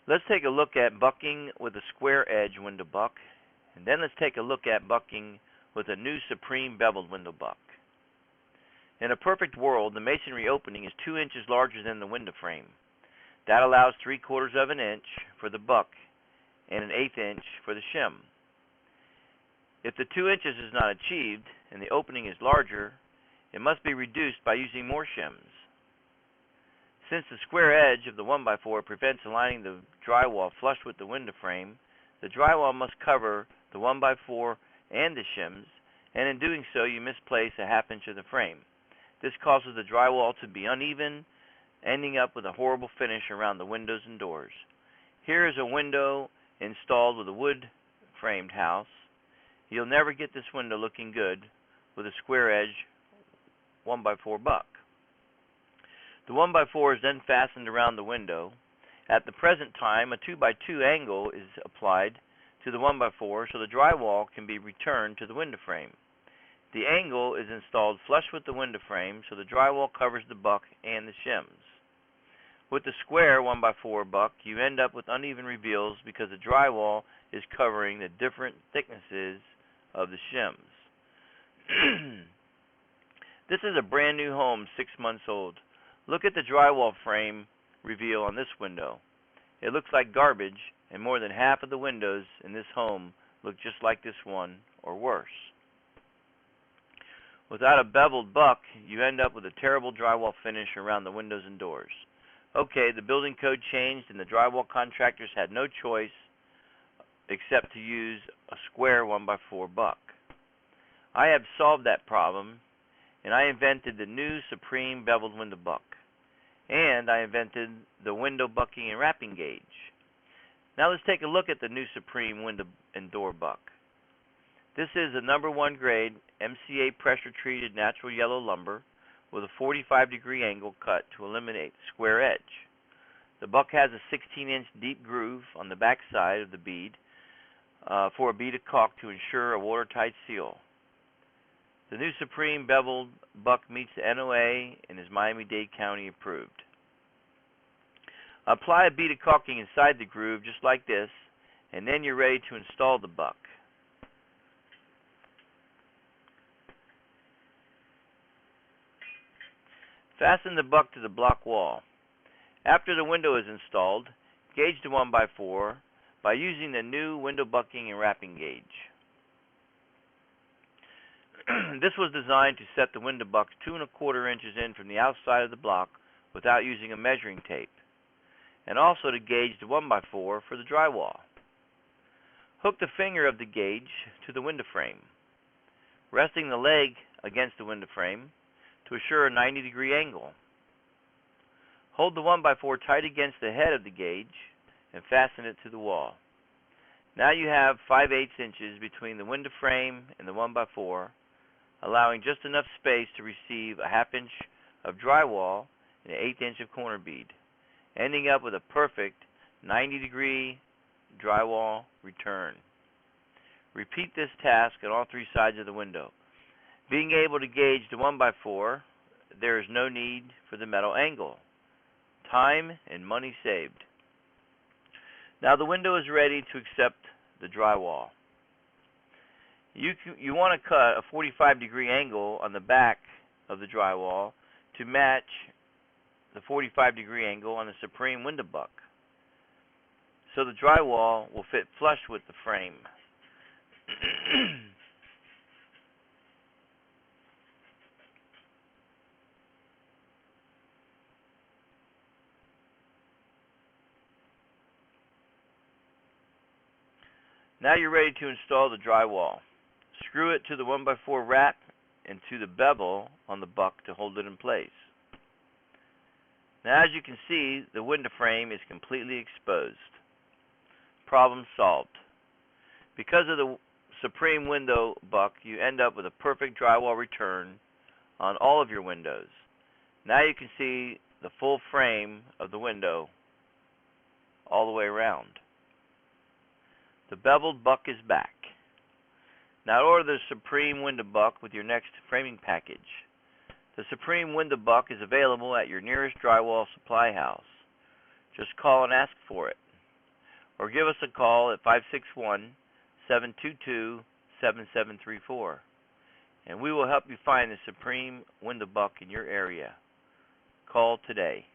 Let's take a look at bucking with a square edge window buck, and then let's take a look at bucking with a new Supreme beveled window buck. In a perfect world, the masonry opening is 2 inches larger than the window frame. That allows 3/4 of an inch for the buck and 1/8 inch for the shim. If the 2 inches is not achieved and the opening is larger, it must be reduced by using more shims. Since the square edge of the 1x4 prevents aligning the drywall flush with the window frame, the drywall must cover the 1x4 and the shims, and in doing so you misplace a 1/2 inch of the frame. This causes the drywall to be uneven, ending up with a horrible finish around the windows and doors. Here is a window installed with a wood-framed house. You'll never get this window looking good with a square edge 1x4 buck. The 1x4 is then fastened around the window. At the present time, a 2x2 angle is applied to the 1x4 so the drywall can be returned to the window frame. The angle is installed flush with the window frame so the drywall covers the buck and the shims. With the square 1x4 buck, you end up with uneven reveals because the drywall is covering the different thicknesses of the shims. This is a brand new home, 6 months old. Look at the drywall frame reveal on this window. It looks like garbage, and more than half of the windows in this home look just like this one, or worse. Without a beveled buck, you end up with a terrible drywall finish around the windows and doors. Okay, the building code changed and the drywall contractors had no choice except to use a square 1x4 buck. I have solved that problem, and I invented the new Supreme beveled window buck. And I invented the window bucking and wrapping gauge. Now let's take a look at the new Supreme window and door buck. This is a #1 grade MCA pressure treated natural yellow lumber with a 45-degree angle cut to eliminate the square edge. The buck has a 16-inch deep groove on the back side of the bead for a bead of caulk to ensure a watertight seal. The new Supreme beveled buck meets the NOA and is Miami-Dade County approved. Apply a bead of caulking inside the groove just like this, and then you're ready to install the buck. Fasten the buck to the block wall. After the window is installed, gauge the 1x4 by using the new window bucking and wrapping gauge. This was designed to set the window bucks 2 1/4 inches in from the outside of the block without using a measuring tape, and also to gauge the 1x4 for the drywall. Hook the finger of the gauge to the window frame, resting the leg against the window frame to assure a 90-degree angle. Hold the 1x4 tight against the head of the gauge and fasten it to the wall. Now you have 5/8 inches between the window frame and the 1x4, allowing just enough space to receive a 1/2 inch of drywall and 1/8 inch of corner bead, ending up with a perfect 90-degree drywall return. Repeat this task on all 3 sides of the window. Being able to gauge the 1x4, there is no need for the metal angle. Time and money saved. Now the window is ready to accept the drywall. You want to cut a 45-degree angle on the back of the drywall to match the 45-degree angle on the Supreme window buck, so the drywall will fit flush with the frame. Now you're ready to install the drywall. Screw it to the 1x4 wrap and to the bevel on the buck to hold it in place. Now, as you can see, the window frame is completely exposed. Problem solved. Because of the Supreme window buck, you end up with a perfect drywall return on all of your windows. Now you can see the full frame of the window all the way around. The beveled buck is back. Now order the Supreme window buck with your next framing package. The Supreme window buck is available at your nearest drywall supply house. Just call and ask for it. or give us a call at 561-722-7734, and we will help you find the supreme window buck in your area. Call today.